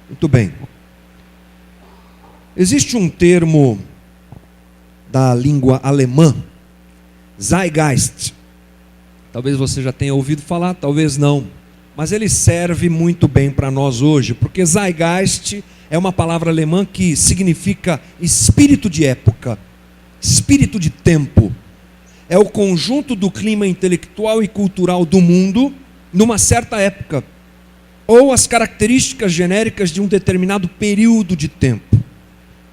Muito bem. Existe um termo da língua alemã, Zeitgeist. Talvez você já tenha ouvido falar, talvez não. Mas ele serve muito bem para nós hoje, porque Zeitgeist é uma palavra alemã que significa espírito de época, espírito de tempo. É o conjunto do clima intelectual e cultural do mundo numa certa época, ou as características genéricas de um determinado período de tempo.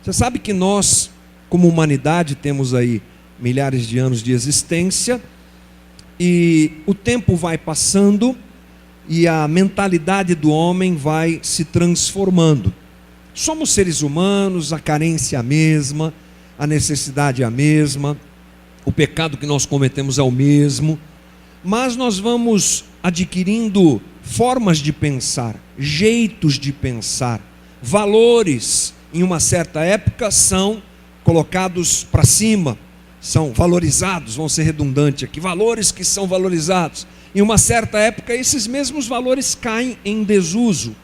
Você sabe que nós, como humanidade, temos aí milhares de anos de existência, e o tempo vai passando e a mentalidade do homem vai se transformando. Somos seres humanos, a carência é a mesma, a necessidade é a mesma, o pecado que nós cometemos é o mesmo, mas nós vamos adquirindo formas de pensar, jeitos de pensar, valores em uma certa época são colocados para cima, são valorizados, vão ser redundantes aqui, valores que são valorizados. Em uma certa época esses mesmos valores caem em desuso.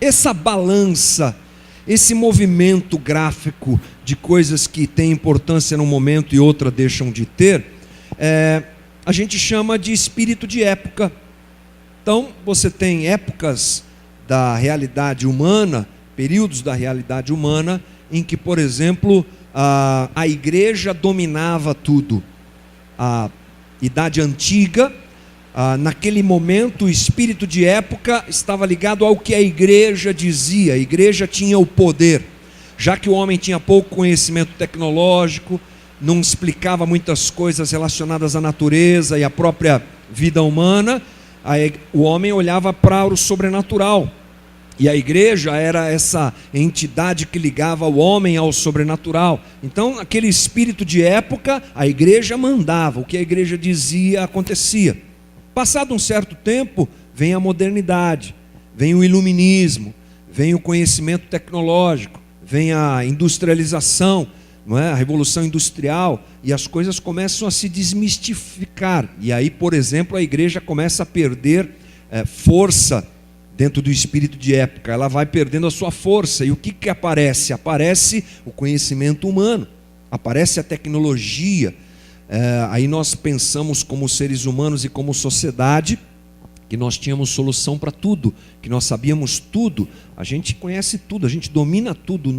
Essa balança, esse movimento gráfico de coisas que têm importância num momento e outra deixam de ter, a gente chama de espírito de época. Então você tem épocas da realidade humana, períodos da realidade humana, em que, por exemplo, a igreja dominava tudo. A idade antiga, naquele momento, o espírito de época estava ligado ao que a igreja dizia. A igreja tinha o poder, já que o homem tinha pouco conhecimento tecnológico, não explicava muitas coisas relacionadas à natureza e à própria vida humana, o homem olhava para o sobrenatural. E a igreja era essa entidade que ligava o homem ao sobrenatural. Então, aquele espírito de época, a igreja mandava, o que a igreja dizia acontecia. Passado um certo tempo, vem a modernidade, vem o iluminismo, vem o conhecimento tecnológico, vem a industrialização, não é? A revolução industrial, e as coisas começam a se desmistificar. E aí, por exemplo, a igreja começa a perder força dentro do espírito de época, ela vai perdendo a sua força. E o que aparece? Aparece o conhecimento humano, aparece a tecnologia. Aí nós pensamos como seres humanos e como sociedade que nós tínhamos solução para tudo, que nós sabíamos tudo, a gente conhece tudo, a gente domina tudo,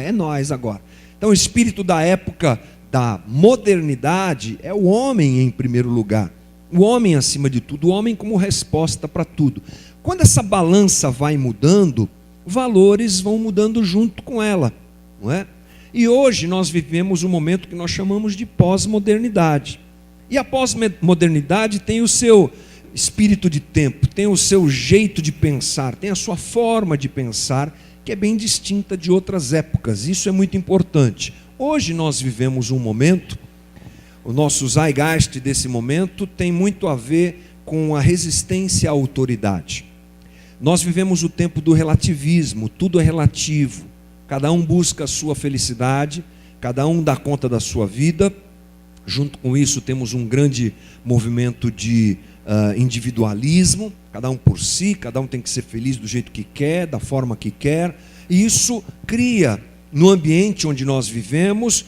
é nós agora. Então o espírito da época da modernidade é o homem em primeiro lugar, o homem acima de tudo, o homem como resposta para tudo. Quando essa balança vai mudando, valores vão mudando junto com ela, não é? E hoje nós vivemos um momento que nós chamamos de pós-modernidade. E a pós-modernidade tem o seu espírito de tempo, tem o seu jeito de pensar, tem a sua forma de pensar, que é bem distinta de outras épocas. Isso é muito importante. Hoje nós vivemos um momento, o nosso zeitgeist desse momento tem muito a ver com a resistência à autoridade. Nós vivemos o tempo do relativismo, tudo é relativo. Cada um busca a sua felicidade, cada um dá conta da sua vida. Junto com isso temos um grande movimento de individualismo, cada um por si, cada um tem que ser feliz do jeito que quer, da forma que quer. E isso cria, no ambiente onde nós vivemos,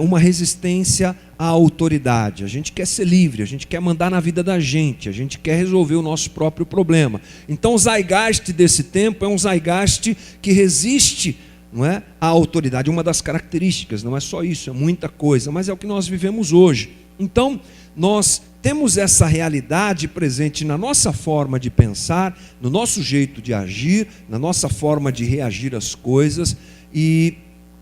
uma resistência à autoridade. A gente quer ser livre, a gente quer mandar na vida da gente, a gente quer resolver o nosso próprio problema. Então o zeitgeist desse tempo é um zeitgeist que resiste, não é, à autoridade. Uma das características, não é só isso, é muita coisa, mas é o que nós vivemos hoje. Então nós temos essa realidade presente na nossa forma de pensar, no nosso jeito de agir, na nossa forma de reagir às coisas. E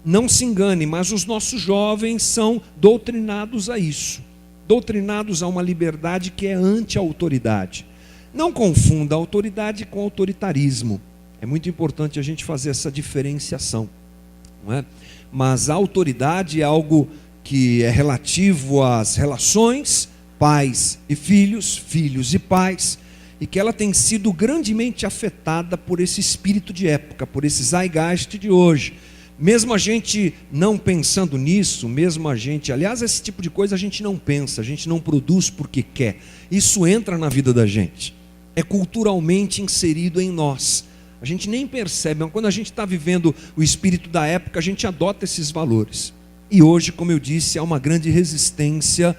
não se engane, mas os nossos jovens são doutrinados a isso, doutrinados a uma liberdade que é anti-autoridade. Não confunda autoridade com autoritarismo. É muito importante a gente fazer essa diferenciação, não é? Mas a autoridade é algo que é relativo às relações, pais e filhos, filhos e pais, e que ela tem sido grandemente afetada por esse espírito de época, por esse zeitgeist de hoje. Mesmo a gente não pensando nisso, mesmo a gente, aliás, esse tipo de coisa a gente não pensa, a gente não produz porque quer. Isso entra na vida da gente, é culturalmente inserido em nós. A gente nem percebe, mas quando a gente está vivendo o espírito da época, a gente adota esses valores. E hoje, como eu disse, há uma grande resistência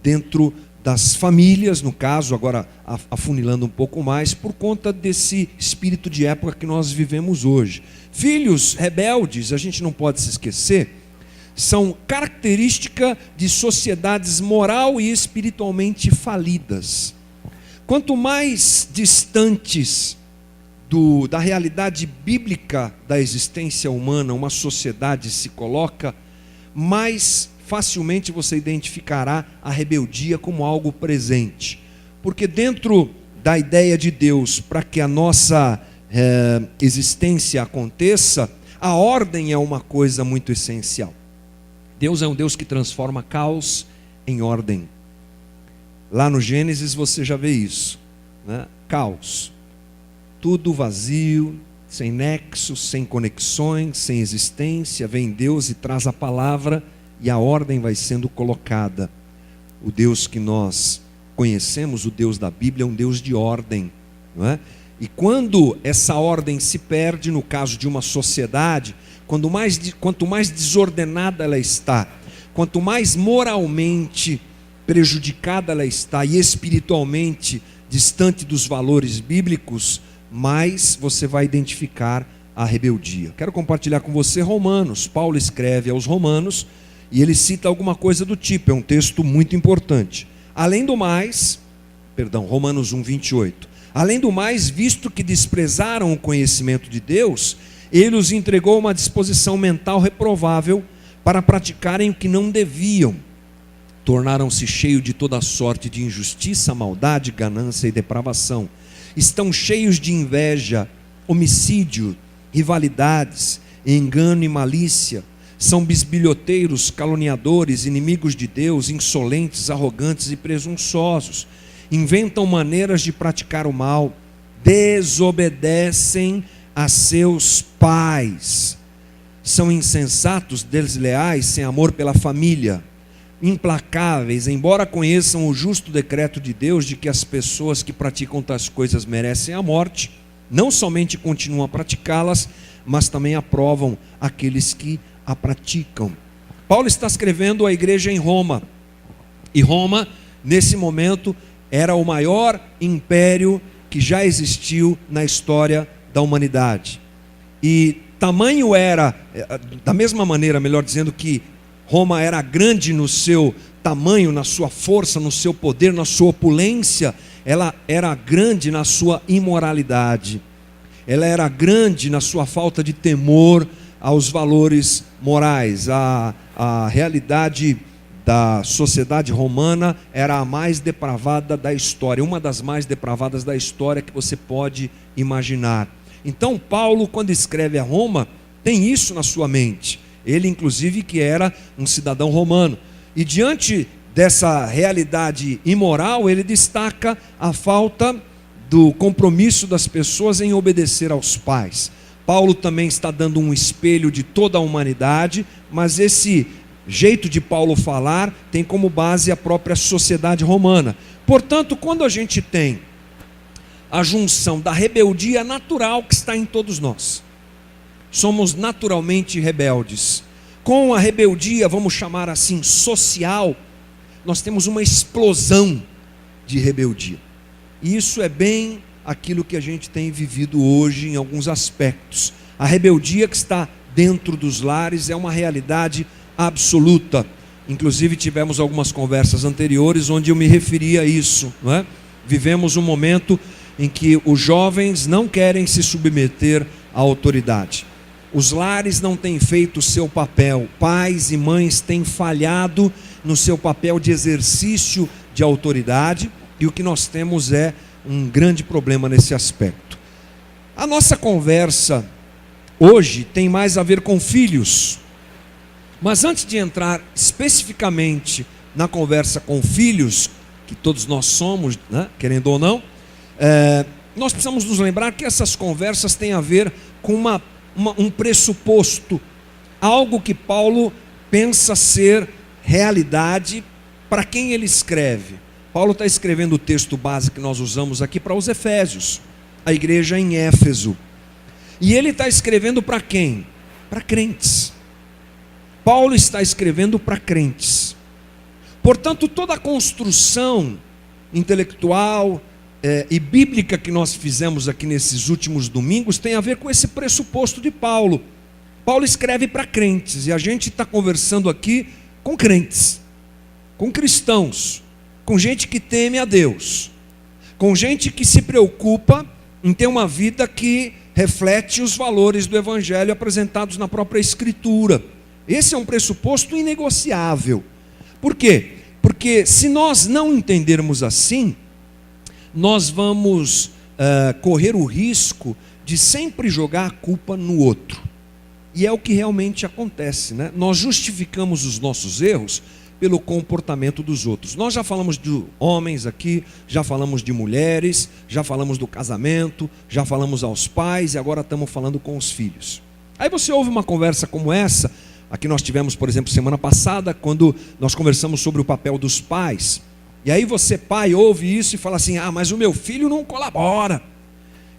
dentro das famílias, no caso, agora afunilando um pouco mais, por conta desse espírito de época que nós vivemos hoje. Filhos rebeldes, a gente não pode se esquecer, são característica de sociedades moral e espiritualmente falidas. Quanto mais distantes da realidade bíblica da existência humana uma sociedade se coloca, mais facilmente você identificará a rebeldia como algo presente. Porque dentro da ideia de Deus, para que a nossa existência aconteça, a ordem é uma coisa muito essencial. Deus é um Deus que transforma caos em ordem. Lá no Gênesis você já vê isso, né? Caos, tudo vazio, sem nexos, sem conexões, sem existência. Vem Deus e traz a palavra e a ordem vai sendo colocada. O Deus que nós conhecemos, o Deus da Bíblia, é um Deus de ordem, não é? E quando essa ordem se perde, no caso de uma sociedade, quanto mais desordenada ela está, quanto mais moralmente prejudicada ela está e espiritualmente distante dos valores bíblicos, mais você vai identificar a rebeldia. Quero compartilhar com você Romanos. Paulo escreve aos Romanos e ele cita alguma coisa do tipo, é um texto muito importante. Além do mais, Romanos 1:28. Além do mais, visto que desprezaram o conhecimento de Deus, ele os entregou uma disposição mental reprovável para praticarem o que não deviam. Tornaram-se cheios de toda sorte de injustiça, maldade, ganância e depravação. Estão cheios de inveja, homicídio, rivalidades, engano e malícia. São bisbilhoteiros, caluniadores, inimigos de Deus, insolentes, arrogantes e presunçosos. Inventam maneiras de praticar o mal, desobedecem a seus pais. São insensatos, desleais, sem amor pela família. Implacáveis, embora conheçam o justo decreto de Deus de que as pessoas que praticam tais coisas merecem a morte, não somente continuam a praticá-las, mas também aprovam aqueles que a praticam. Paulo está escrevendo à igreja em Roma, e Roma, nesse momento, era o maior império que já existiu na história da humanidade. E tamanho era, da mesma maneira, melhor dizendo, que Roma era grande no seu tamanho, na sua força, no seu poder, na sua opulência, ela era grande na sua imoralidade. Ela era grande na sua falta de temor aos valores morais. A realidade da sociedade romana era a mais depravada da história, uma das mais depravadas da história que você pode imaginar. Então Paulo, quando escreve a Roma, tem isso na sua mente. Ele, inclusive, que era um cidadão romano. E diante dessa realidade imoral, ele destaca a falta do compromisso das pessoas em obedecer aos pais. Paulo também está dando um espelho de toda a humanidade, mas esse jeito de Paulo falar tem como base a própria sociedade romana. Portanto, quando a gente tem a junção da rebeldia natural que está em todos nós, somos naturalmente rebeldes. Com a rebeldia, vamos chamar assim, social, nós temos uma explosão de rebeldia. E isso é bem aquilo que a gente tem vivido hoje em alguns aspectos. A rebeldia que está dentro dos lares é uma realidade absoluta. Inclusive tivemos algumas conversas anteriores onde eu me referi a isso, não é? Vivemos um momento em que os jovens não querem se submeter à autoridade. Os lares não têm feito o seu papel. Pais e mães têm falhado no seu papel de exercício de autoridade, e o que nós temos é um grande problema nesse aspecto. A nossa conversa hoje tem mais a ver com filhos. Mas antes de entrar especificamente na conversa com filhos, que todos nós somos, né, querendo ou não, nós precisamos nos lembrar que essas conversas têm a ver com um pressuposto, algo que Paulo pensa ser realidade para quem ele escreve. Paulo está escrevendo o texto base que nós usamos aqui para os Efésios. a igreja em Éfeso. E ele está escrevendo para quem? Para crentes. Paulo está escrevendo para crentes. Portanto, toda a construção intelectual e bíblica que nós fizemos aqui nesses últimos domingos tem a ver com esse pressuposto de Paulo. Paulo escreve para crentes, e a gente está conversando aqui com crentes, com cristãos, com gente que teme a Deus, com gente que se preocupa em ter uma vida que reflete os valores do Evangelho apresentados na própria Escritura. Esse é um pressuposto inegociável. Por quê? Porque se nós não entendermos assim, nós vamos correr o risco de sempre jogar a culpa no outro. E é o que realmente acontece, né? Nós justificamos os nossos erros pelo comportamento dos outros. Nós já falamos de homens aqui, já falamos de mulheres, já falamos do casamento, já falamos aos pais e agora estamos falando com os filhos. Aí você ouve uma conversa como essa, a que nós tivemos, por exemplo, semana passada, quando nós conversamos sobre o papel dos pais. E aí você, pai, ouve isso e fala assim: ah, mas o meu filho não colabora,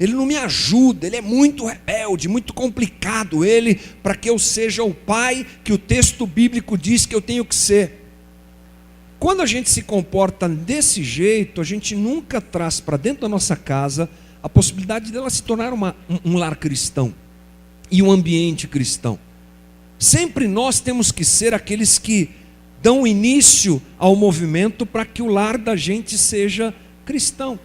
ele não me ajuda, ele é muito rebelde, muito complicado ele, para que eu seja o pai que o texto bíblico diz que eu tenho que ser. Quando a gente se comporta desse jeito, a gente nunca traz para dentro da nossa casa a possibilidade dela se tornar um lar cristão e um ambiente cristão. Sempre nós temos que ser aqueles que dão início ao movimento para que o lar da gente seja cristão.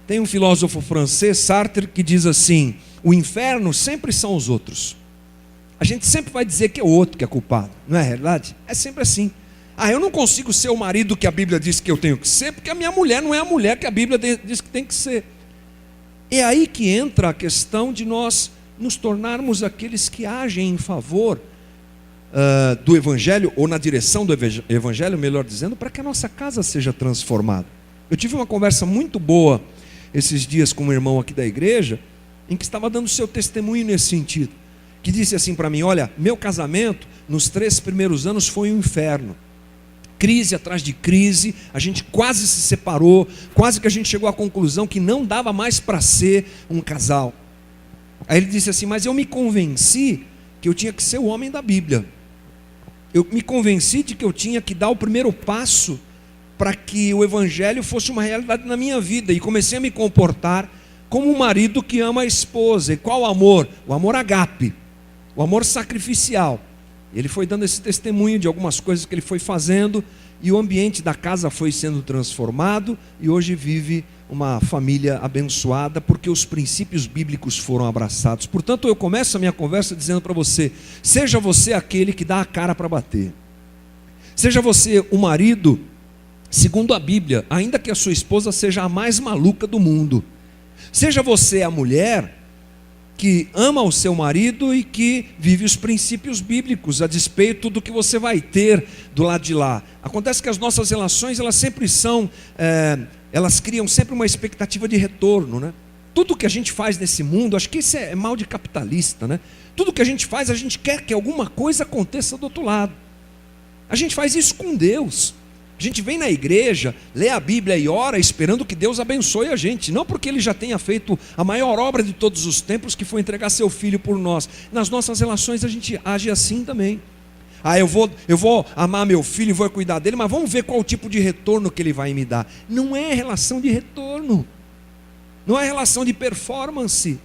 Tem um filósofo francês, Sartre, que diz assim: o inferno sempre são os outros. A gente sempre vai dizer que é o outro que é culpado, não é verdade? É sempre assim. Ah, eu não consigo ser o marido que a Bíblia diz que eu tenho que ser, porque a minha mulher não é a mulher que a Bíblia diz que tem que ser. É aí que entra a questão de nós nos tornarmos aqueles que agem em favor do Evangelho, ou na direção do Evangelho, melhor dizendo, para que a nossa casa seja transformada. Eu tive uma conversa muito boa esses dias com um irmão aqui da igreja, em que estava dando seu testemunho nesse sentido, que disse assim para mim: olha, meu casamento nos 3 primeiros anos foi um inferno, crise atrás de crise, a gente quase se separou, quase que a gente chegou à conclusão que não dava mais para ser um casal. Aí ele disse assim: mas eu me convenci que eu tinha que ser o homem da Bíblia, eu me convenci de que eu tinha que dar o primeiro passo para que o Evangelho fosse uma realidade na minha vida, e comecei a me comportar como um marido que ama a esposa. E qual amor? O amor agape, o amor sacrificial. Ele foi dando esse testemunho de algumas coisas que ele foi fazendo, e o ambiente da casa foi sendo transformado, e hoje vive uma família abençoada, porque os princípios bíblicos foram abraçados. Portanto, eu começo a minha conversa dizendo para você: seja você aquele que dá a cara para bater, seja você o marido segundo a Bíblia, ainda que a sua esposa seja a mais maluca do mundo. Seja você a mulher que ama o seu marido e que vive os princípios bíblicos, a despeito do que você vai ter do lado de lá. Acontece que as nossas relações, elas sempre são, elas criam sempre uma expectativa de retorno, né? Tudo que a gente faz nesse mundo, acho que isso é mal de capitalista, né? Tudo que a gente faz, a gente quer que alguma coisa aconteça do outro lado. A gente faz isso com Deus. A gente vem na igreja, lê a Bíblia e ora esperando que Deus abençoe a gente, não porque Ele já tenha feito a maior obra de todos os tempos, que foi entregar seu Filho por nós. Nas nossas relações a gente age assim também. Ah, eu vou amar meu filho e vou cuidar dele, mas vamos ver qual o tipo de retorno que ele vai me dar. Não é relação de retorno, não é relação de performance,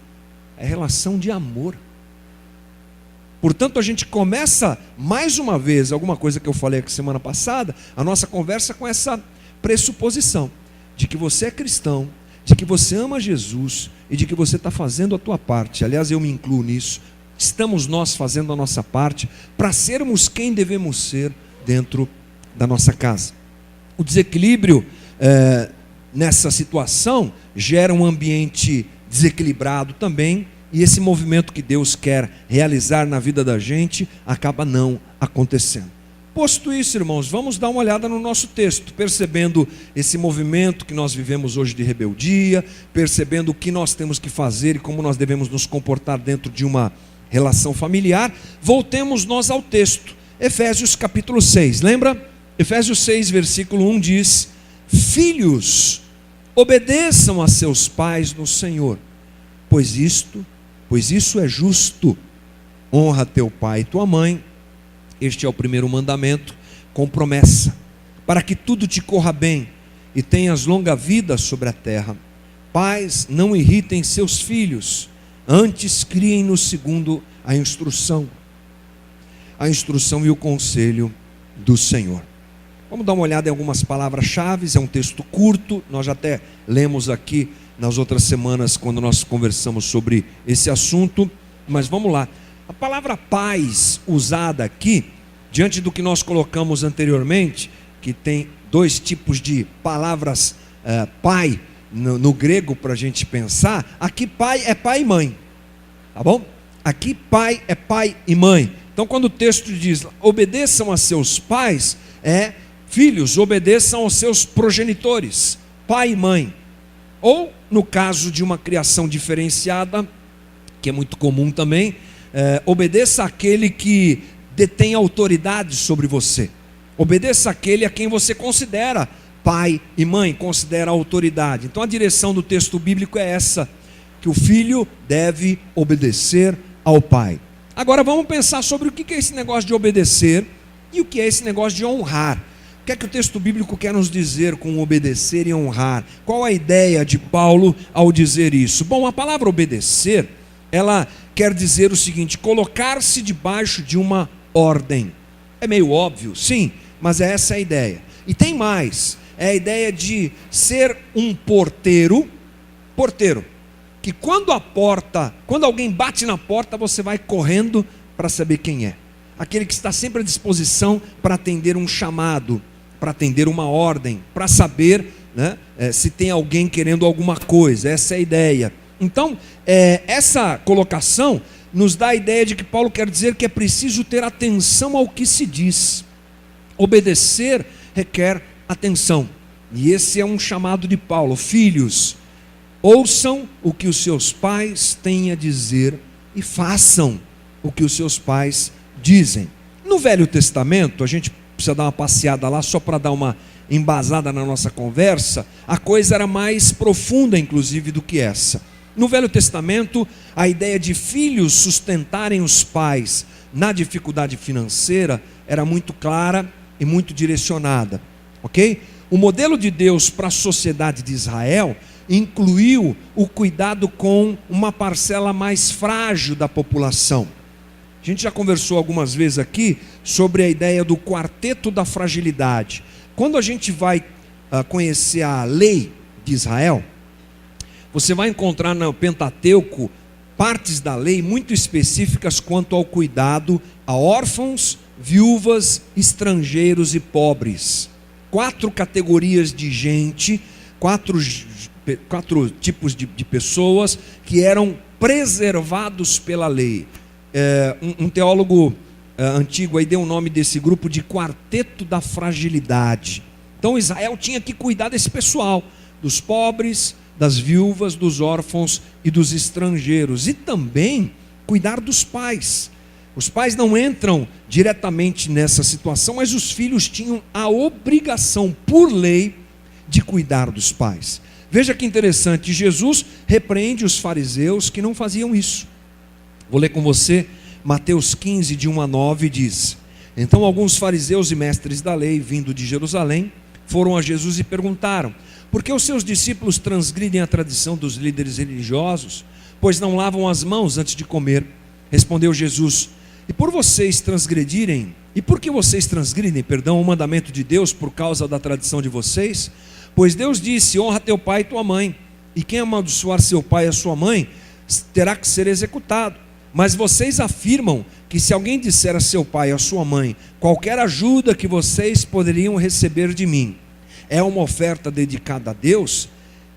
é relação de amor. Portanto, a gente começa, mais uma vez, alguma coisa que eu falei aqui semana passada, a nossa conversa com essa pressuposição, de que você é cristão, de que você ama Jesus, e de que você está fazendo a tua parte. Aliás, eu me incluo nisso. Estamos nós fazendo a nossa parte, para sermos quem devemos ser dentro da nossa casa. O desequilíbrio nessa situação gera um ambiente desequilibrado também, e esse movimento que Deus quer realizar na vida da gente acaba não acontecendo. Posto isso, irmãos, vamos dar uma olhada no nosso texto, percebendo esse movimento que nós vivemos hoje de rebeldia, percebendo o que nós temos que fazer e como nós devemos nos comportar dentro de uma relação familiar. Voltemos nós ao texto, Efésios capítulo 6, lembra? Efésios 6, versículo 1 diz: filhos, obedeçam a seus pais no Senhor, pois isso é justo. Honra teu pai e tua mãe. Este é o primeiro mandamento, com promessa, para que tudo te corra bem e tenhas longa vida sobre a terra. Pais, não irritem seus filhos, antes criem-nos segundo a instrução e o conselho do Senhor. Vamos dar uma olhada em algumas palavras-chave. É um texto curto, nós já até lemos aqui nas outras semanas quando nós conversamos sobre esse assunto, mas vamos lá. A palavra pais usada aqui, diante do que nós colocamos anteriormente, que tem dois tipos de palavras pai no grego para a gente pensar. Aqui pai é pai e mãe, tá bom? Aqui pai é pai e mãe. Então quando o texto diz obedeçam a seus pais, filhos obedeçam aos seus progenitores, pai e mãe. Ou no caso de uma criação diferenciada, que é muito comum também, obedeça àquele que detém autoridade sobre você. Obedeça àquele a quem você considera pai e mãe, considera autoridade. Então a direção do texto bíblico é essa, que o filho deve obedecer ao pai. Agora vamos pensar sobre o que é esse negócio de obedecer e o que é esse negócio de honrar. O que é que o texto bíblico quer nos dizer com obedecer e honrar? Qual a ideia de Paulo ao dizer isso? Bom, a palavra obedecer, ela quer dizer o seguinte: colocar-se debaixo de uma ordem. É meio óbvio, sim, mas essa é a ideia. E tem mais, é a ideia de ser um porteiro, que quando alguém bate na porta, você vai correndo para saber quem é. Aquele que está sempre à disposição para atender um chamado, para atender uma ordem, para saber, se tem alguém querendo alguma coisa. Essa é a ideia. Então, essa colocação nos dá a ideia de que Paulo quer dizer que é preciso ter atenção ao que se diz. Obedecer requer atenção. E esse é um chamado de Paulo. Filhos, ouçam o que os seus pais têm a dizer e façam o que os seus pais dizem. No Velho Testamento, a gente precisa dar uma passeada lá só para dar uma embasada na nossa conversa. A coisa era mais profunda, inclusive, do que essa. No Velho Testamento, a ideia de filhos sustentarem os pais na dificuldade financeira era muito clara e muito direcionada, ok? O modelo de Deus para a sociedade de Israel incluiu o cuidado com uma parcela mais frágil da população. A gente já conversou algumas vezes aqui sobre a ideia do quarteto da fragilidade. Quando a gente vai conhecer a lei de Israel, você vai encontrar no Pentateuco partes da lei muito específicas quanto ao cuidado a órfãos, viúvas, estrangeiros e pobres. 4 categorias de gente, 4 tipos de pessoas que eram preservados pela lei. Um teólogo antigo aí deu o nome desse grupo de quarteto da fragilidade. Então Israel tinha que cuidar desse pessoal, dos pobres, das viúvas, dos órfãos e dos estrangeiros, e também cuidar dos pais. Os pais não entram diretamente nessa situação, mas os filhos tinham a obrigação, por lei, de cuidar dos pais. Veja que interessante, Jesus repreende os fariseus que não faziam isso. Vou ler com você, Mateus 15, de 1 a 9, diz: Então alguns fariseus e mestres da lei, vindo de Jerusalém, foram a Jesus e perguntaram: por que os seus discípulos transgridem a tradição dos líderes religiosos, pois não lavam as mãos antes de comer? Respondeu Jesus: E por que vocês transgridem, o mandamento de Deus por causa da tradição de vocês? Pois Deus disse: honra teu pai e tua mãe, e quem amaldiçoar seu pai e a sua mãe terá que ser executado. Mas vocês afirmam que se alguém disser a seu pai e a sua mãe: qualquer ajuda que vocês poderiam receber de mim é uma oferta dedicada a Deus,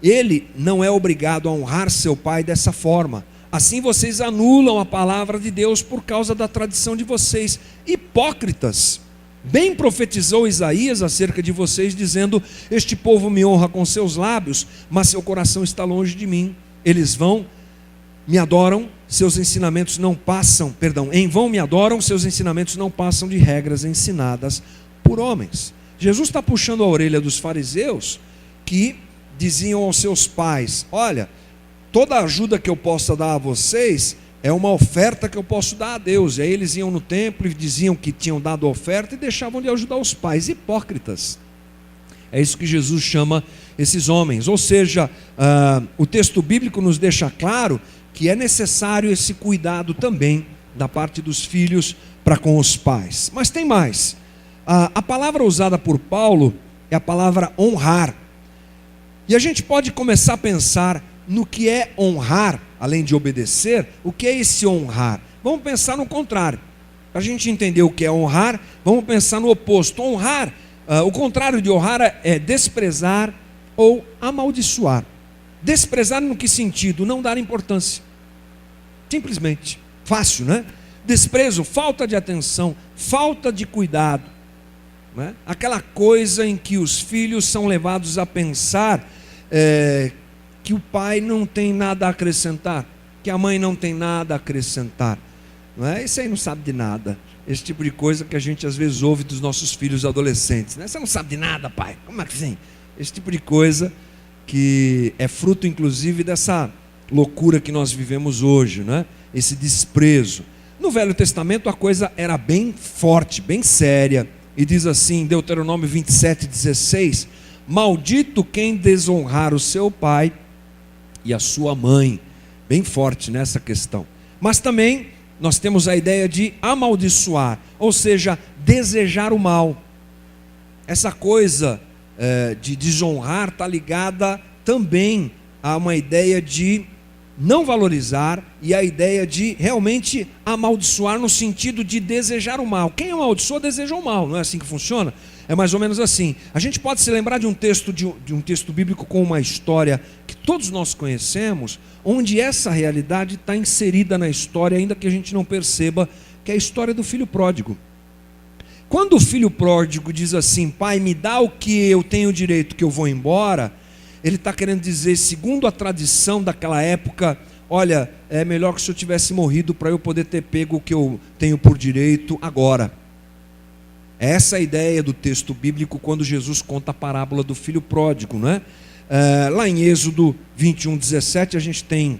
ele não é obrigado a honrar seu pai dessa forma. Assim vocês anulam a palavra de Deus por causa da tradição de vocês. Hipócritas! Bem profetizou Isaías acerca de vocês, dizendo: este povo me honra com seus lábios, mas seu coração está longe de mim. Eles me adoram, seus ensinamentos não passam, em vão me adoram, seus ensinamentos não passam de regras ensinadas por homens. Jesus está puxando a orelha dos fariseus que diziam aos seus pais: olha, toda a ajuda que eu possa dar a vocês é uma oferta que eu posso dar a Deus. E aí eles iam no templo e diziam que tinham dado oferta e deixavam de ajudar os pais. Hipócritas. É isso que Jesus chama esses homens. Ou seja, o texto bíblico nos deixa claro que é necessário esse cuidado também da parte dos filhos para com os pais. Mas tem mais. A palavra usada por Paulo é a palavra honrar. E a gente pode começar a pensar no que é honrar, além de obedecer. O que é esse honrar? Vamos pensar no contrário. Para a gente entender o que é honrar, vamos pensar no oposto. Honrar, o contrário de honrar é desprezar ou amaldiçoar. Desprezar no que sentido? Não dar importância. Simplesmente. Fácil, né? Desprezo, falta de atenção, falta de cuidado, né? Aquela coisa em que os filhos são levados a pensar que o pai não tem nada a acrescentar, que a mãe não tem nada a acrescentar, não é? Esse aí não sabe de nada. Esse tipo de coisa que a gente às vezes ouve dos nossos filhos adolescentes, né? Você não sabe de nada, pai. Como é que assim? Esse tipo de coisa que é fruto inclusive dessa loucura que nós vivemos hoje, né? Esse desprezo. No Velho Testamento a coisa era bem forte, bem séria, e diz assim, Deuteronômio 27:16: maldito quem desonrar o seu pai e a sua mãe. Bem forte nessa questão. Mas também nós temos a ideia de amaldiçoar, ou seja, desejar o mal. Essa coisa de desonrar está ligada também a uma ideia de não valorizar e a ideia de realmente amaldiçoar no sentido de desejar o mal. Quem amaldiçoa deseja o mal, não é assim que funciona? É mais ou menos assim. A gente pode se lembrar de um texto bíblico com uma história que todos nós conhecemos, onde essa realidade está inserida na história, ainda que a gente não perceba, que é a história do filho pródigo. Quando o filho pródigo diz assim: pai, me dá o que eu tenho direito, que eu vou embora, ele está querendo dizer, segundo a tradição daquela época, olha, é melhor que se eu tivesse morrido para eu poder ter pego o que eu tenho por direito agora. Essa é a ideia do texto bíblico quando Jesus conta a parábola do filho pródigo, não é? Lá em Êxodo 21:17 a gente tem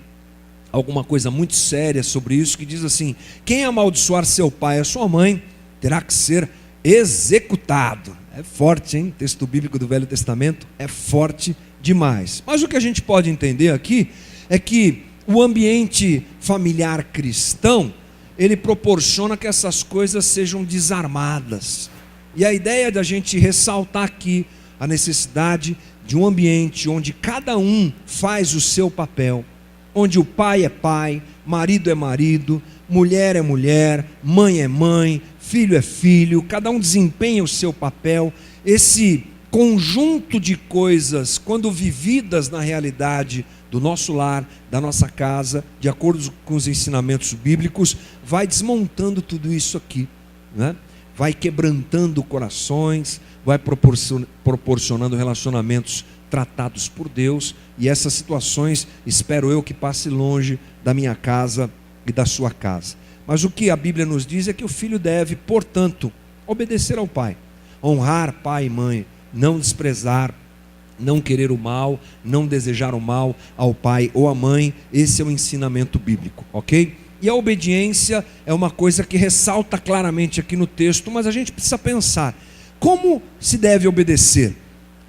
alguma coisa muito séria sobre isso, que diz assim: quem amaldiçoar seu pai e a sua mãe terá que ser executado. É forte, hein? O texto bíblico do Velho Testamento é forte demais. Mas o que a gente pode entender aqui é que o ambiente familiar cristão, ele proporciona que essas coisas sejam desarmadas. E a ideia da gente ressaltar aqui a necessidade de um ambiente onde cada um faz o seu papel, onde o pai é pai, marido é marido, mulher é mulher, mãe é mãe, filho é filho, cada um desempenha o seu papel. Esse conjunto de coisas, quando vividas na realidade do nosso lar, da nossa casa, de acordo com os ensinamentos bíblicos, vai desmontando tudo isso aqui, né? Vai quebrantando corações, vai proporcionando relacionamentos tratados por Deus, e essas situações, espero eu, que passe longe da minha casa e da sua casa. Mas o que a Bíblia nos diz é que o filho deve, portanto, obedecer ao pai, honrar pai e mãe, não desprezar, não querer o mal, não desejar o mal ao pai ou à mãe. Esse é o ensinamento bíblico, ok? E a obediência é uma coisa que ressalta claramente aqui no texto, mas a gente precisa pensar, como se deve obedecer?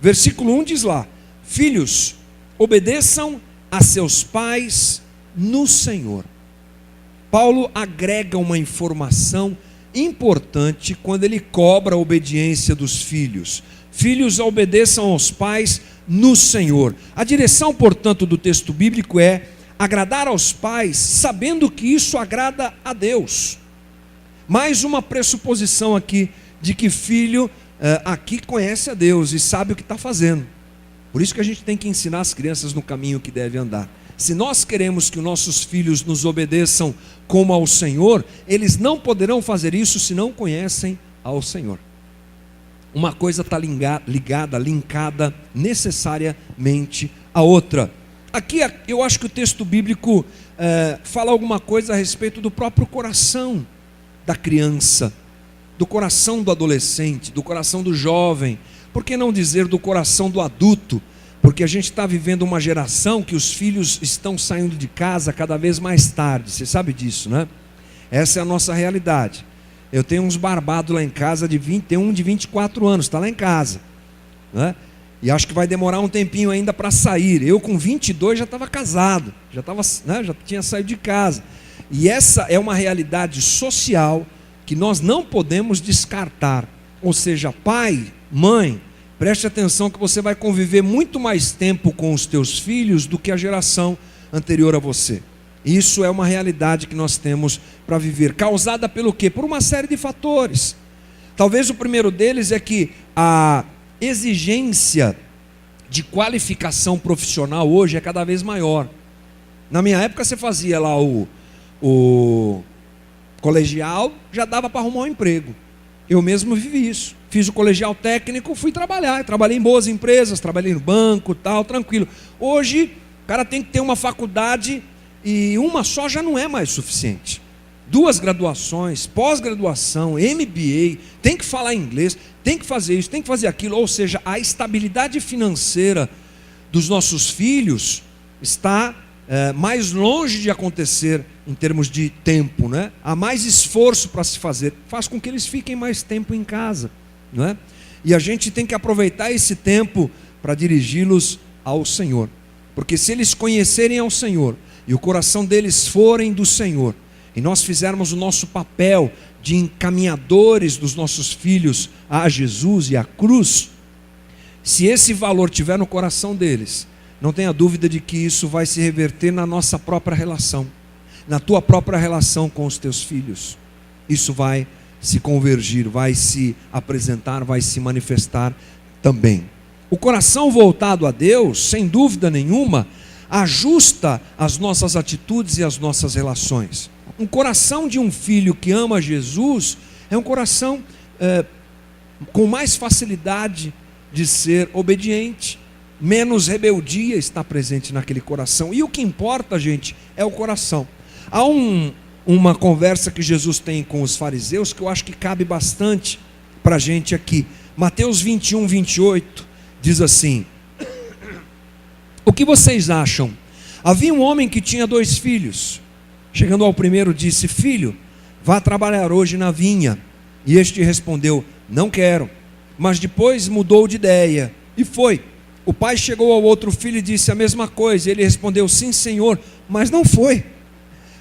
Versículo 1 diz lá: filhos, obedeçam a seus pais no Senhor. Paulo agrega uma informação importante quando ele cobra a obediência dos filhos. Filhos, obedeçam aos pais no Senhor. A direção, portanto, do texto bíblico é agradar aos pais, sabendo que isso agrada a Deus. Mais uma pressuposição aqui, de que filho aqui conhece a Deus e sabe o que está fazendo. Por isso que a gente tem que ensinar as crianças no caminho que deve andar. Se nós queremos que os nossos filhos nos obedeçam como ao Senhor, eles não poderão fazer isso se não conhecem ao Senhor. Uma coisa está linkada necessariamente à outra. Aqui eu acho que o texto bíblico fala alguma coisa a respeito do próprio coração da criança, do coração do adolescente, do coração do jovem, por que não dizer do coração do adulto? Porque a gente está vivendo uma geração que os filhos estão saindo de casa cada vez mais tarde. Você sabe disso, né? Essa é a nossa realidade. Eu tenho uns barbados lá em casa tem um de 24 anos, está lá em casa, né? E acho que vai demorar um tempinho ainda para sair. Eu com 22 já estava casado, já tinha saído de casa. E essa é uma realidade social que nós não podemos descartar. Ou seja, pai, mãe, preste atenção que você vai conviver muito mais tempo com os teus filhos do que a geração anterior a você. Isso é uma realidade que nós temos para viver. Causada pelo quê? Por uma série de fatores. Talvez o primeiro deles é que a exigência de qualificação profissional hoje é cada vez maior. Na minha época você fazia lá o colegial, já dava para arrumar um emprego. Eu mesmo vivi isso. Fiz o colegial técnico, fui trabalhar. Trabalhei em boas empresas, trabalhei no banco, tal, tranquilo. Hoje, o cara tem que ter uma faculdade e uma só já não é mais suficiente. 2 graduações, pós-graduação, MBA, tem que falar inglês, tem que fazer isso, tem que fazer aquilo. Ou seja, a estabilidade financeira dos nossos filhos está mais longe de acontecer em termos de tempo, né? Há mais esforço para se fazer, faz com que eles fiquem mais tempo em casa, não é? E a gente tem que aproveitar esse tempo para dirigi-los ao Senhor, porque se eles conhecerem ao Senhor e o coração deles forem do Senhor, e nós fizermos o nosso papel de encaminhadores dos nossos filhos a Jesus e à cruz, se esse valor tiver no coração deles, não tenha dúvida de que isso vai se reverter na nossa própria relação, na tua própria relação com os teus filhos. Isso vai se convergir, vai se apresentar, vai se manifestar também. O coração voltado a Deus, sem dúvida nenhuma, ajusta as nossas atitudes e as nossas relações. Um coração de um filho que ama Jesus é um coração com mais facilidade de ser obediente, menos rebeldia está presente naquele coração. E o que importa, gente, é o coração. Há uma conversa que Jesus tem com os fariseus que eu acho que cabe bastante para a gente aqui. Mateus 21, 28 diz assim: o que vocês acham? Havia um homem que tinha 2 filhos. Chegando ao primeiro, disse: filho, vá trabalhar hoje na vinha. E este respondeu: não quero. Mas depois mudou de ideia e foi. O pai chegou ao outro filho e disse a mesma coisa. Ele respondeu: sim, senhor, mas não foi.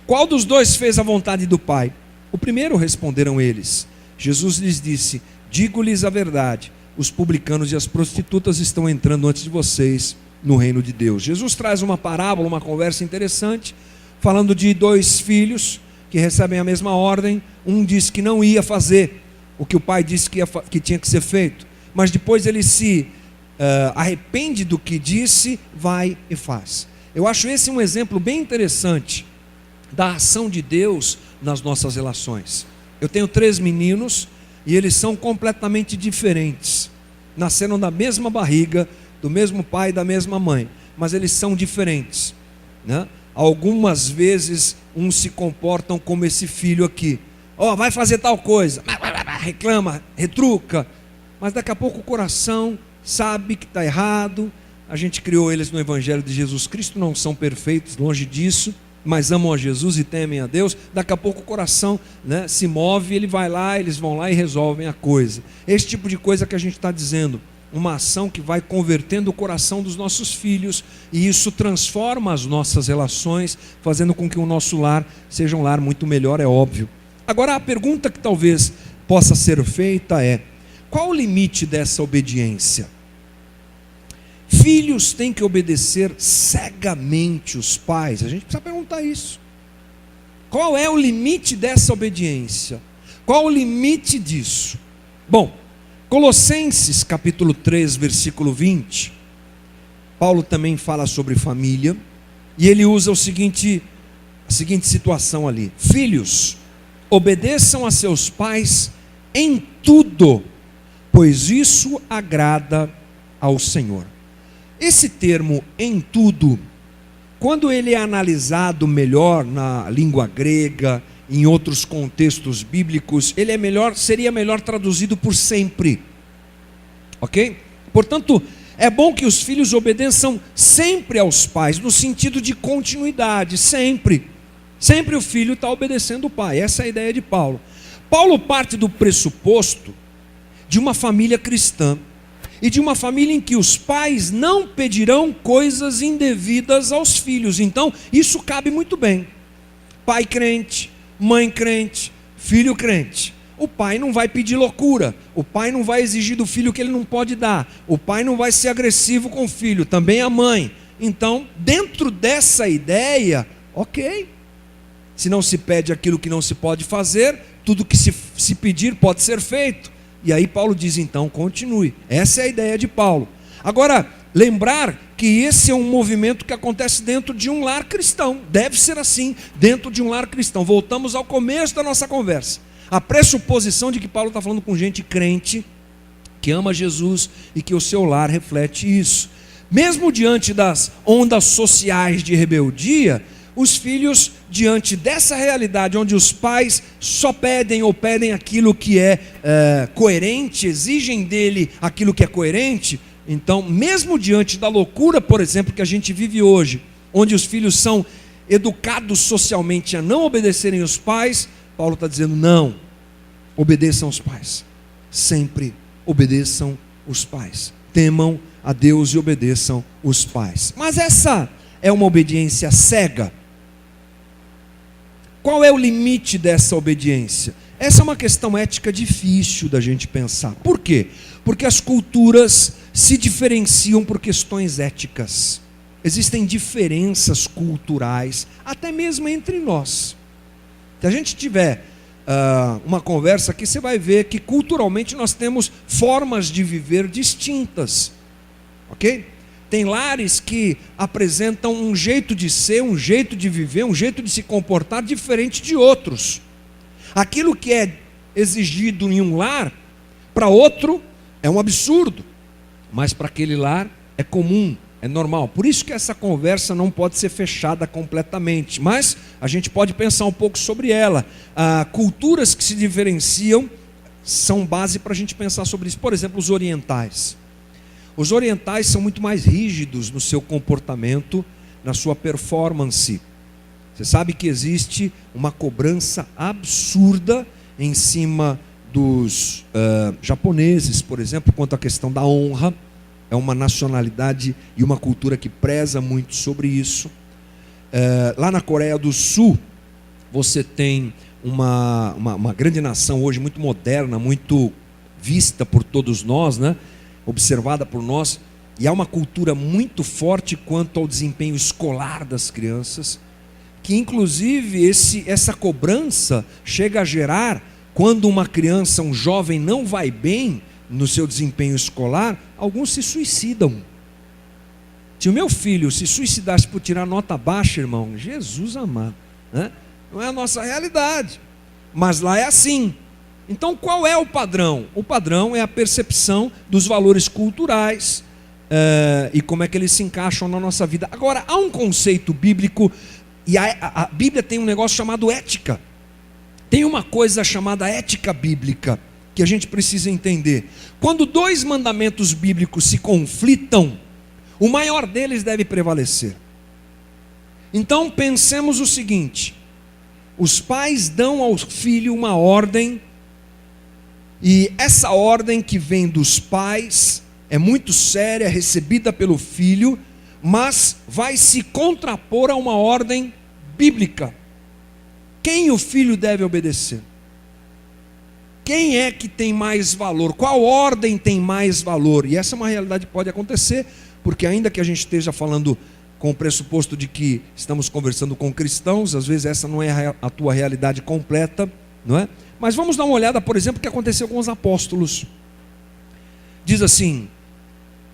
Qual dos 2 fez a vontade do pai? O primeiro, responderam eles. Jesus lhes disse: digo-lhes a verdade, os publicanos e as prostitutas estão entrando antes de vocês no reino de Deus. Jesus traz uma parábola, uma conversa interessante, falando de 2 filhos que recebem a mesma ordem. Um diz que não ia fazer o que o pai disse que tinha que ser feito, mas depois ele se arrepende do que disse, vai e faz. Eu acho esse um exemplo bem interessante da ação de Deus nas nossas relações. Eu tenho 3 meninos e eles são completamente diferentes. Nasceram da mesma barriga, do mesmo pai e da mesma mãe, mas eles são diferentes, né? Algumas vezes uns se comportam como esse filho aqui: vai fazer tal coisa, reclama, retruca, mas daqui a pouco o coração sabe que está errado. A gente criou eles no Evangelho de Jesus Cristo, não são perfeitos, longe disso, mas amam a Jesus e temem a Deus. Daqui a pouco o coração, né, se move, ele vai lá, eles vão lá e resolvem a coisa. Esse tipo de coisa que a gente está dizendo, uma ação que vai convertendo o coração dos nossos filhos, e isso transforma as nossas relações, fazendo com que o nosso lar seja um lar muito melhor, é óbvio. Agora a pergunta que talvez possa ser feita é: qual o limite dessa obediência? Filhos têm que obedecer cegamente os pais? A gente precisa perguntar isso. Qual é o limite dessa obediência? Qual o limite disso? Bom, Colossenses capítulo 3, versículo 20, Paulo também fala sobre família, e ele usa a seguinte situação ali: filhos, obedeçam a seus pais em tudo, pois isso agrada ao Senhor. Esse termo em tudo, quando ele é analisado melhor na língua grega, em outros contextos bíblicos, ele seria melhor traduzido por sempre. Ok? Portanto, É bom que os filhos obedeçam sempre aos pais, no sentido de continuidade, sempre. Sempre o filho está obedecendo o pai. Essa é a ideia de Paulo. Paulo parte do pressuposto de uma família cristã, e de uma família em que os pais não pedirão coisas indevidas aos filhos. Então, isso cabe muito bem. Pai crente, mãe crente, filho crente. O pai não vai pedir loucura, o pai não vai exigir do filho o que ele não pode dar, o pai não vai ser agressivo com o filho, também a mãe. Então, dentro dessa ideia, ok. Se não se pede aquilo que não se pode fazer, tudo que se pedir pode ser feito. E aí Paulo diz, então, continue. Essa é a ideia de Paulo. Agora, lembrar que esse é um movimento que acontece dentro de um lar cristão. Deve ser assim, dentro de um lar cristão. Voltamos ao começo da nossa conversa. A pressuposição de que Paulo está falando com gente crente, que ama Jesus e que o seu lar reflete isso. Mesmo diante das ondas sociais de rebeldia, os filhos, diante dessa realidade, onde os pais só pedem ou pedem aquilo que é coerente, exigem dele aquilo que é coerente, então, mesmo diante da loucura, por exemplo, que a gente vive hoje, onde os filhos são educados socialmente a não obedecerem os pais, Paulo está dizendo, não, obedeçam os pais, sempre obedeçam os pais, temam a Deus e obedeçam os pais. Mas essa é uma obediência cega? Qual é o limite dessa obediência? Essa é uma questão ética difícil da gente pensar. Por quê? Porque as culturas se diferenciam por questões éticas. Existem diferenças culturais, até mesmo entre nós. Se a gente tiver uma conversa aqui, você vai ver que culturalmente nós temos formas de viver distintas. Ok? Tem lares que apresentam um jeito de ser, um jeito de viver, um jeito de se comportar diferente de outros. Aquilo que é exigido em um lar, para outro é um absurdo, mas para aquele lar é comum, é normal. Por isso que essa conversa não pode ser fechada completamente, mas a gente pode pensar um pouco sobre ela. Culturas que se diferenciam são base para a gente pensar sobre isso. Por exemplo, os orientais. Os orientais são muito mais rígidos no seu comportamento, na sua performance. Você sabe que existe uma cobrança absurda em cima dos japoneses, por exemplo, quanto à questão da honra. É uma nacionalidade e uma cultura que preza muito sobre isso. Lá na Coreia do Sul, você tem uma grande nação hoje, muito moderna, muito vista por todos nós, né? Observada por nós, e há uma cultura muito forte quanto ao desempenho escolar das crianças, que inclusive essa cobrança chega a gerar, quando uma criança, um jovem não vai bem no seu desempenho escolar, alguns se suicidam. Se o meu filho se suicidasse por tirar nota baixa, irmão, Jesus amado, né? Não é a nossa realidade, mas lá é assim. Então qual é o padrão? O padrão é a percepção dos valores culturais e como é que eles se encaixam na nossa vida. Agora, há um conceito bíblico, e a Bíblia tem um negócio chamado ética. Tem uma coisa chamada ética bíblica, que a gente precisa entender. Quando dois mandamentos bíblicos se conflitam, o maior deles deve prevalecer. Então pensemos o seguinte: os pais dão ao filho uma ordem, e essa ordem que vem dos pais é muito séria, recebida pelo filho, mas vai se contrapor a uma ordem bíblica. Quem o filho deve obedecer? Quem é que tem mais valor? Qual ordem tem mais valor? E essa é uma realidade que pode acontecer, porque ainda que a gente esteja falando com o pressuposto de que estamos conversando com cristãos, às vezes essa não é a tua realidade completa, não é? Mas vamos dar uma olhada, por exemplo, o que aconteceu com os apóstolos. Diz assim,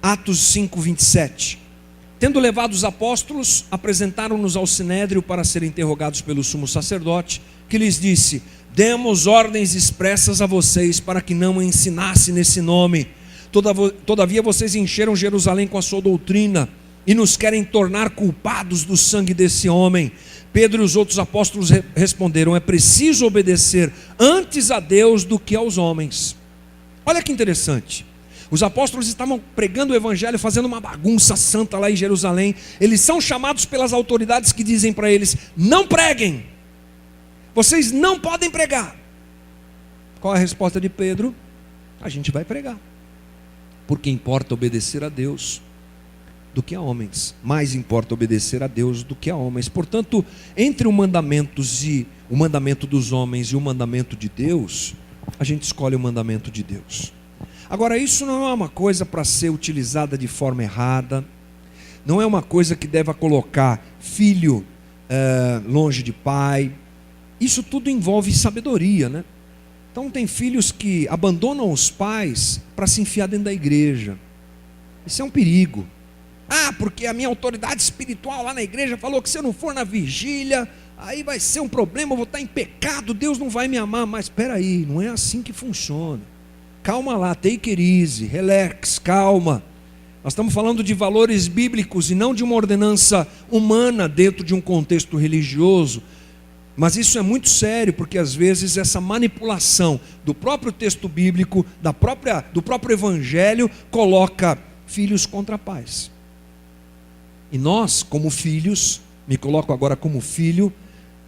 Atos 5:27. Tendo levado os apóstolos, apresentaram-nos ao sinédrio para serem interrogados pelo sumo sacerdote, que lhes disse: demos ordens expressas a vocês para que não ensinasse nesse nome. Todavia vocês encheram Jerusalém com a sua doutrina e nos querem tornar culpados do sangue desse homem. Pedro e os outros apóstolos responderam: é preciso obedecer antes a Deus do que aos homens. Olha que interessante. Os apóstolos estavam pregando o evangelho, fazendo uma bagunça santa lá em Jerusalém. Eles são chamados pelas autoridades que dizem para eles: não preguem, vocês não podem pregar. Qual é a resposta de Pedro? A gente vai pregar, porque importa obedecer a Deus do que a homens. Mais importa obedecer a Deus do que a homens. Portanto, entre o mandamento dos homens e o mandamento de Deus, a gente escolhe o mandamento de Deus. Agora, isso não é uma coisa para ser utilizada de forma errada, não é uma coisa que deva colocar filho longe de pai. Isso tudo envolve sabedoria, né? Então tem filhos que abandonam os pais para se enfiar dentro da igreja. Isso é um perigo. Porque a minha autoridade espiritual lá na igreja falou que se eu não for na vigília, aí vai ser um problema, eu vou estar em pecado, Deus não vai me amar. Mas espera aí, não é assim que funciona. Calma lá, take it easy, relax, calma. Nós estamos falando de valores bíblicos e não de uma ordenança humana dentro de um contexto religioso. Mas isso é muito sério, porque às vezes essa manipulação do próprio texto bíblico, do próprio evangelho, coloca filhos contra pais. E nós, como filhos, me coloco agora como filho,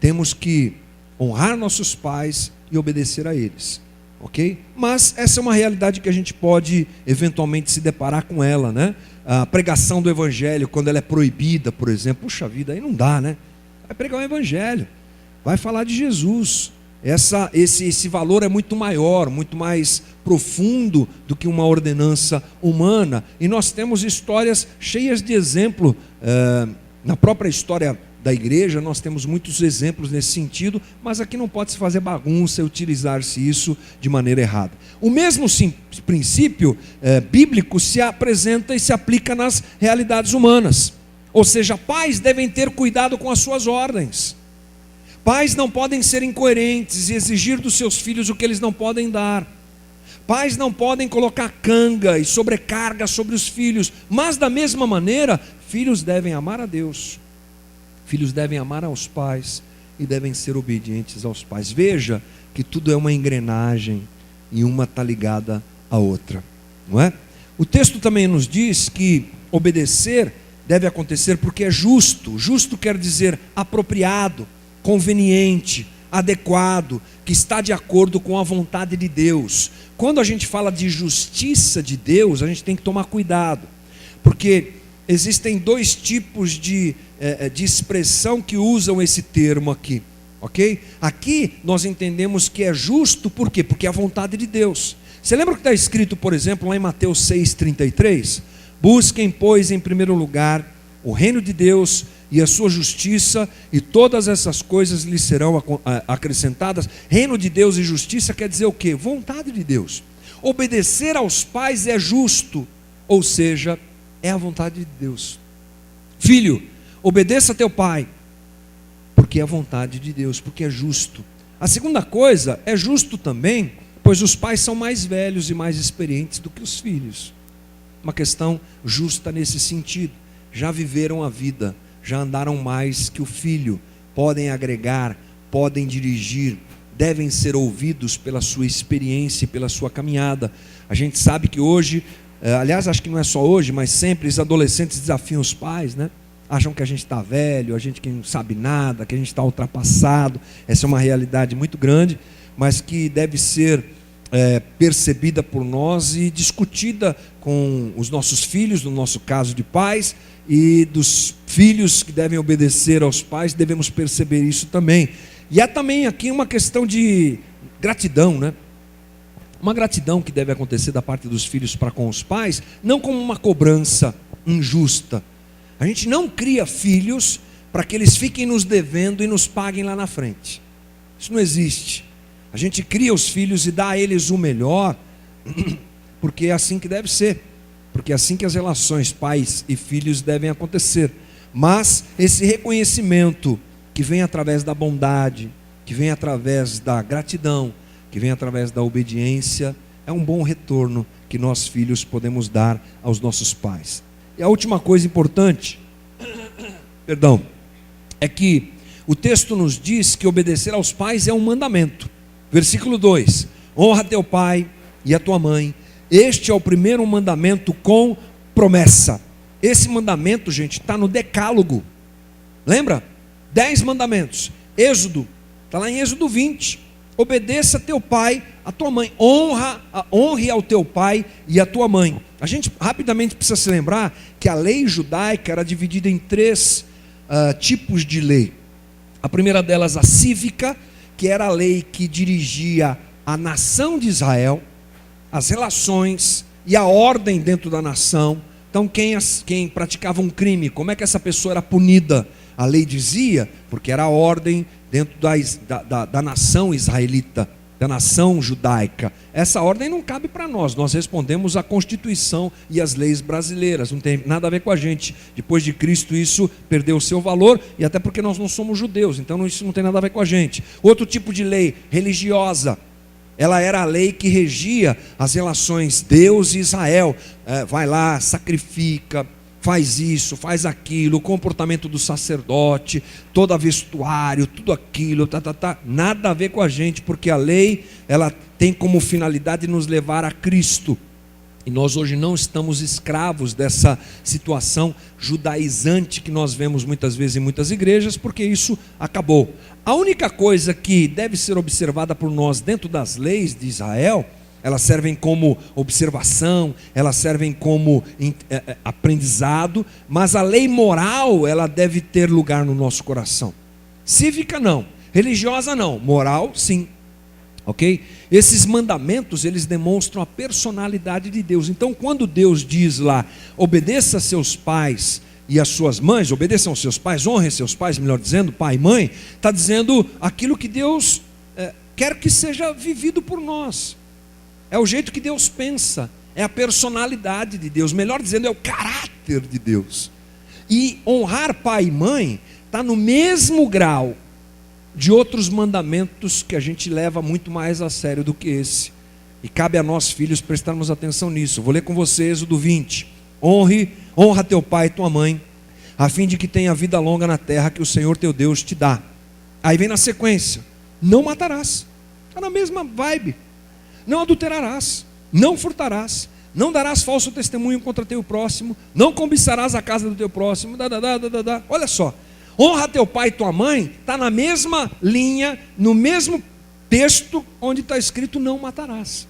temos que honrar nossos pais e obedecer a eles, ok? Mas essa é uma realidade que a gente pode eventualmente se deparar com ela, né? A pregação do evangelho, quando ela é proibida, por exemplo, puxa vida, aí não dá, né? Vai pregar o evangelho, vai falar de Jesus. Esse valor é muito maior, muito mais profundo do que uma ordenança humana. E nós temos histórias cheias de exemplo. Na própria história da igreja nós temos muitos exemplos nesse sentido, mas aqui não pode se fazer bagunça e utilizar-se isso de maneira errada. O mesmo princípio bíblico se apresenta e se aplica nas realidades humanas. Ou seja, pais devem ter cuidado com as suas ordens. Pais não podem ser incoerentes e exigir dos seus filhos o que eles não podem dar. Pais não podem colocar canga e sobrecarga sobre os filhos. Mas da mesma maneira, filhos devem amar a Deus. Filhos devem amar aos pais e devem ser obedientes aos pais. Veja que tudo é uma engrenagem e uma está ligada à outra, não é? O texto também nos diz que obedecer deve acontecer porque é justo. Justo quer dizer apropriado, conveniente, adequado, que está de acordo com a vontade de Deus. Quando a gente fala de justiça de Deus, a gente tem que tomar cuidado, porque existem dois tipos de expressão que usam esse termo aqui, ok? Aqui nós entendemos que é justo, por quê? Porque é a vontade de Deus. Você lembra o que está escrito, por exemplo, lá em Mateus 6,33? Busquem, pois, em primeiro lugar o reino de Deus e a sua justiça, e todas essas coisas lhes serão acrescentadas. Reino de Deus e justiça quer dizer o quê? Vontade de Deus. Obedecer aos pais é justo, ou seja, é a vontade de Deus. Filho, obedeça a teu pai, porque é a vontade de Deus, porque é justo. A segunda coisa, é justo também, pois os pais são mais velhos e mais experientes do que os filhos. Uma questão justa nesse sentido. Já viveram a vida, já andaram mais que o filho, podem agregar, podem dirigir, devem ser ouvidos pela sua experiência e pela sua caminhada. A gente sabe que hoje, aliás, acho que não é só hoje, mas sempre os adolescentes desafiam os pais, né? Acham que a gente está velho, a gente que não sabe nada, que a gente está ultrapassado. Essa é uma realidade muito grande, mas que deve ser percebida por nós e discutida com os nossos filhos, no nosso caso de pais, e dos filhos que devem obedecer aos pais, devemos perceber isso também. E há também aqui uma questão de gratidão, né? Uma gratidão que deve acontecer da parte dos filhos para com os pais, não como uma cobrança injusta. A gente não cria filhos para que eles fiquem nos devendo e nos paguem lá na frente. Isso não existe. A gente cria os filhos e dá a eles o melhor, porque é assim que deve ser. Porque é assim que as relações pais e filhos devem acontecer. Mas esse reconhecimento que vem através da bondade, que vem através da gratidão, que vem através da obediência, é um bom retorno que nós filhos podemos dar aos nossos pais. E a última coisa importante, é que o texto nos diz que obedecer aos pais é um mandamento. Versículo 2: honra teu pai e a tua mãe, Este é o primeiro mandamento com promessa. Esse mandamento, gente, está no Decálogo. Lembra? 10 mandamentos. Êxodo, está lá em Êxodo 20. Obedeça a teu pai, a tua mãe. Honre ao teu pai e à tua mãe. A gente rapidamente precisa se lembrar que a lei judaica era dividida em 3 tipos de lei. A primeira delas, a cívica, que era a lei que dirigia a nação de Israel, as relações e a ordem dentro da nação. Então quem praticava um crime, como é que essa pessoa era punida? A lei dizia, porque era a ordem dentro da nação israelita, da nação judaica. Essa ordem não cabe para nós respondemos à Constituição e às leis brasileiras, não tem nada a ver com a gente. Depois de Cristo isso perdeu o seu valor, e até porque nós não somos judeus, então isso não tem nada a ver com a gente. Outro tipo de lei, religiosa, ela era a lei que regia as relações Deus e Israel. Vai lá, sacrifica, faz isso, faz aquilo, o comportamento do sacerdote, todo a vestuário, tudo aquilo, nada a ver com a gente, porque a lei, ela tem como finalidade nos levar a Cristo, e nós hoje não estamos escravos dessa situação judaizante que nós vemos muitas vezes em muitas igrejas, porque isso acabou. A única coisa que deve ser observada por nós dentro das leis de Israel, elas servem como observação, elas servem como aprendizado, mas a lei moral, ela deve ter lugar no nosso coração. Cívica não, religiosa não, moral sim, ok? Esses mandamentos, eles demonstram a personalidade de Deus. Então quando Deus diz lá, obedeça a seus pais e as suas mães, obedeçam aos seus pais, honrem seus pais, melhor dizendo, pai e mãe, está dizendo aquilo que Deus quer que seja vivido por nós. É o jeito que Deus pensa, é a personalidade de Deus, melhor dizendo, é o caráter de Deus. E honrar pai e mãe está no mesmo grau de outros mandamentos que a gente leva muito mais a sério do que esse. E cabe a nós, filhos, prestarmos atenção nisso. Vou ler com você Êxodo 20. Honra teu pai e tua mãe, a fim de que tenha vida longa na terra que o Senhor teu Deus te dá. Aí vem na sequência, não matarás. Está na mesma vibe. Não adulterarás, não furtarás, não darás falso testemunho contra teu próximo, não cobiçarás a casa do teu próximo, Olha só, honra teu pai e tua mãe, está na mesma linha, no mesmo texto onde está escrito não matarás.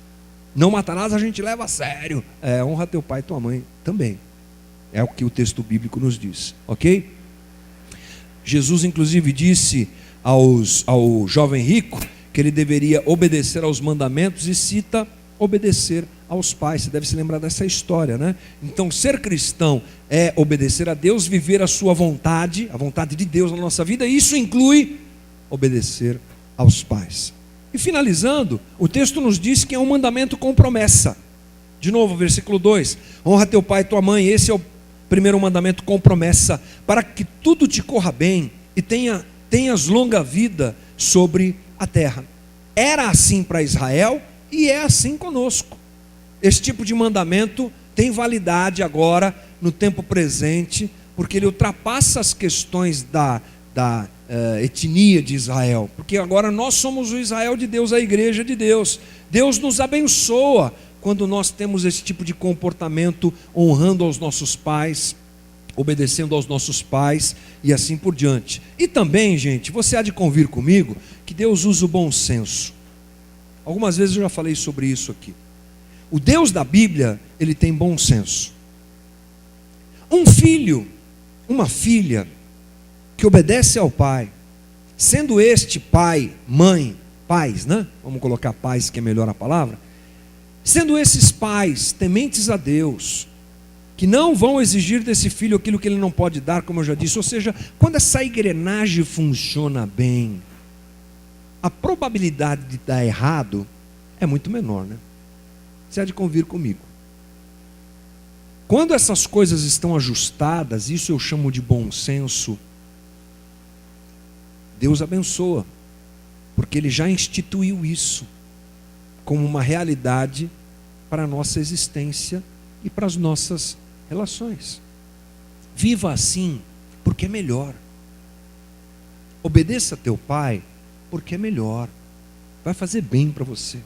Não matarás a gente leva a sério, honra teu pai e tua mãe também, é o que o texto bíblico nos diz, ok? Jesus inclusive disse ao jovem rico, que ele deveria obedecer aos mandamentos, e cita obedecer aos pais. Você deve se lembrar dessa história, né? Então ser cristão é obedecer a Deus, viver a sua vontade, a vontade de Deus na nossa vida, e isso inclui obedecer aos pais. E finalizando, o texto nos diz que é um mandamento com promessa. De novo, versículo 2, honra teu pai e tua mãe, esse é o primeiro mandamento com promessa, para que tudo te corra bem e tenhas longa vida sobre a terra. Era assim para Israel e é assim conosco. Esse tipo de mandamento tem validade agora no tempo presente, porque ele ultrapassa as questões da etnia de Israel, porque agora nós somos o Israel de Deus, a igreja de Deus. Deus nos abençoa quando nós temos esse tipo de comportamento, honrando aos nossos pais, obedecendo aos nossos pais e assim por diante. E também, gente, você há de convir comigo que Deus usa o bom senso. Algumas vezes eu já falei sobre isso aqui. O Deus da Bíblia, ele tem bom senso. Um filho, uma filha que obedece ao pai, sendo este pai, mãe, pais, né? Vamos colocar pais, que é melhor a palavra. Sendo esses pais tementes a Deus, que não vão exigir desse filho aquilo que ele não pode dar, como eu já disse. Ou seja, quando essa engrenagem funciona bem, a probabilidade de dar errado é muito menor, né? Você há de convir comigo. Quando essas coisas estão ajustadas, isso eu chamo de bom senso, Deus abençoa, porque Ele já instituiu isso como uma realidade para a nossa existência e para as nossas relações. Viva assim, porque é melhor. Obedeça a teu pai, porque é melhor. Vai fazer bem para você.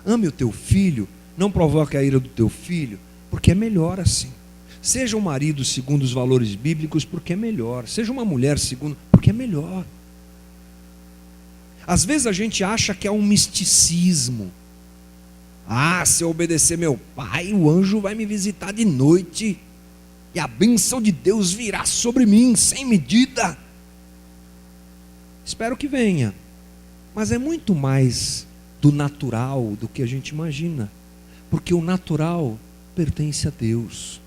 Ame o teu filho, Não provoque a ira do teu filho, porque é melhor assim. Seja um marido segundo os valores bíblicos, porque é melhor. Seja uma mulher segundo, porque é melhor. Às vezes a gente acha que é um misticismo. Se eu obedecer meu pai, o anjo vai me visitar de noite e a bênção de Deus virá sobre mim sem medida. Espero que venha, mas é muito mais do natural do que a gente imagina, porque o natural pertence a Deus,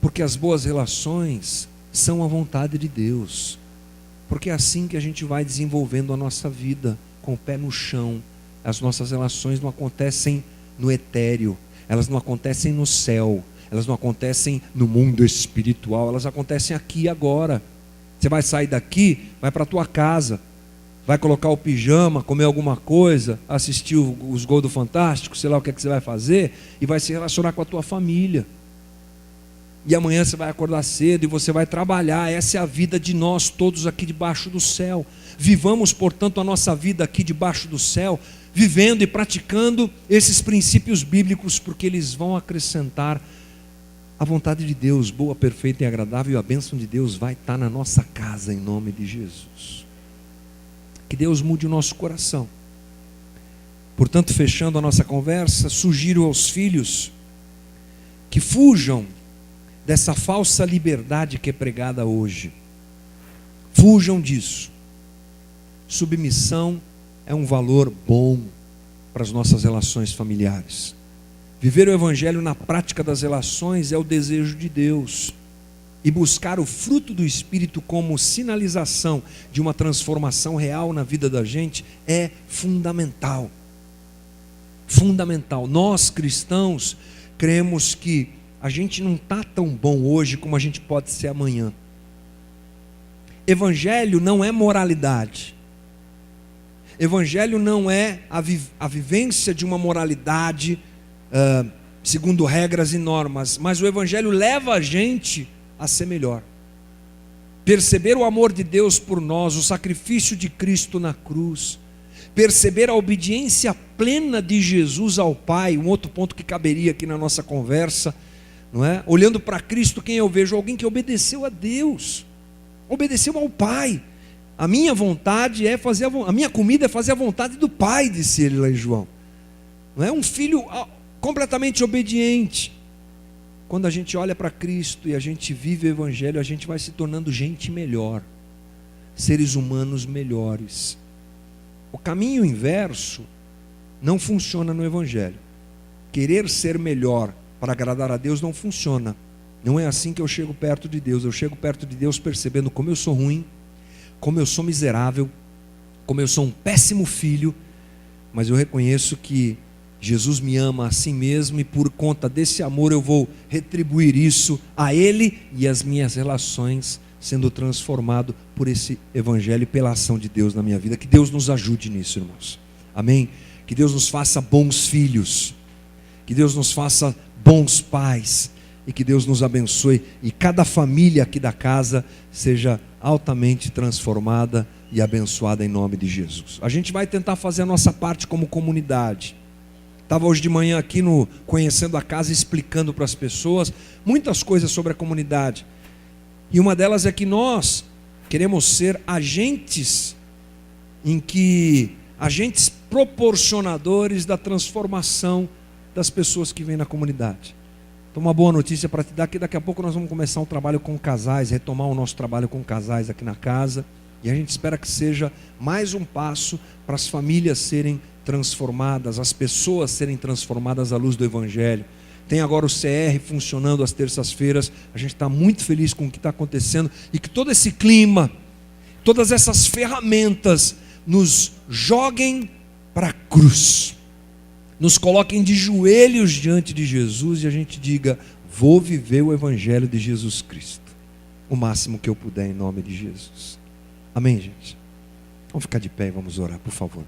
porque as boas relações são a vontade de Deus, porque é assim que a gente vai desenvolvendo a nossa vida, com o pé no chão. As nossas relações não acontecem no etéreo, elas não acontecem no céu, elas não acontecem no mundo espiritual, elas acontecem aqui e agora. Você vai sair daqui, vai para a tua casa, vai colocar o pijama, comer alguma coisa, assistir os gols do Fantástico, sei lá o que é que você vai fazer, e vai se relacionar com a tua família. E amanhã você vai acordar cedo e você vai trabalhar. Essa é a vida de nós todos aqui debaixo do céu. Vivamos, portanto, a nossa vida aqui debaixo do céu, vivendo e praticando esses princípios bíblicos, porque eles vão acrescentar a vontade de Deus, boa, perfeita e agradável, e a bênção de Deus vai estar na nossa casa, em nome de Jesus. Que Deus mude o nosso coração. Portanto, fechando a nossa conversa, sugiro aos filhos que fujam dessa falsa liberdade que é pregada hoje. Fujam disso. Submissão é um valor bom para as nossas relações familiares. Viver o Evangelho na prática das relações é o desejo de Deus. E buscar o fruto do Espírito como sinalização de uma transformação real na vida da gente é fundamental. Fundamental. Nós cristãos cremos que a gente não está tão bom hoje como a gente pode ser amanhã. Evangelho não é moralidade. Evangelho não é a vivência de uma moralidade segundo regras e normas, mas o Evangelho leva a gente a ser melhor. Perceber o amor de Deus por nós, o sacrifício de Cristo na cruz, perceber a obediência plena de Jesus ao Pai, um outro ponto que caberia aqui na nossa conversa, não é? Olhando para Cristo, quem eu vejo? Alguém que obedeceu a Deus, obedeceu ao Pai. A minha vontade é fazer a minha comida é fazer a vontade do Pai, disse ele lá em João. Não é? Um filho completamente obediente. Quando a gente olha para Cristo e a gente vive o Evangelho, a gente vai se tornando gente melhor, seres humanos melhores. O caminho inverso não funciona no Evangelho. Querer ser melhor para agradar a Deus não funciona. Não é assim que eu chego perto de Deus. Eu chego perto de Deus percebendo como eu sou ruim, como eu sou miserável, como eu sou um péssimo filho, mas eu reconheço que Jesus me ama assim mesmo, e por conta desse amor eu vou retribuir isso a Ele e as minhas relações, sendo transformado por esse Evangelho e pela ação de Deus na minha vida. Que Deus nos ajude nisso, irmãos. Amém? Que Deus nos faça bons filhos, que Deus nos faça bons pais, e que Deus nos abençoe, e cada família aqui da casa seja altamente transformada e abençoada em nome de Jesus. A gente vai tentar fazer a nossa parte como comunidade. Estava hoje de manhã aqui no Conhecendo a Casa, explicando para as pessoas muitas coisas sobre a comunidade. E uma delas é que nós queremos ser agentes proporcionadores da transformação das pessoas que vêm na comunidade. Então, uma boa notícia para te dar, que daqui a pouco nós vamos começar um trabalho com casais, retomar o nosso trabalho com casais aqui na casa. E a gente espera que seja mais um passo para as famílias serem transformadas, as pessoas serem transformadas à luz do Evangelho. Tem agora o CR funcionando às terças-feiras. A gente está muito feliz com o que está acontecendo, e que todo esse clima, todas essas ferramentas nos joguem para a cruz, nos coloquem de joelhos diante de Jesus, e a gente diga: vou viver o Evangelho de Jesus Cristo o máximo que eu puder, em nome de Jesus. Amém, gente? Vamos ficar de pé e vamos orar, por favor.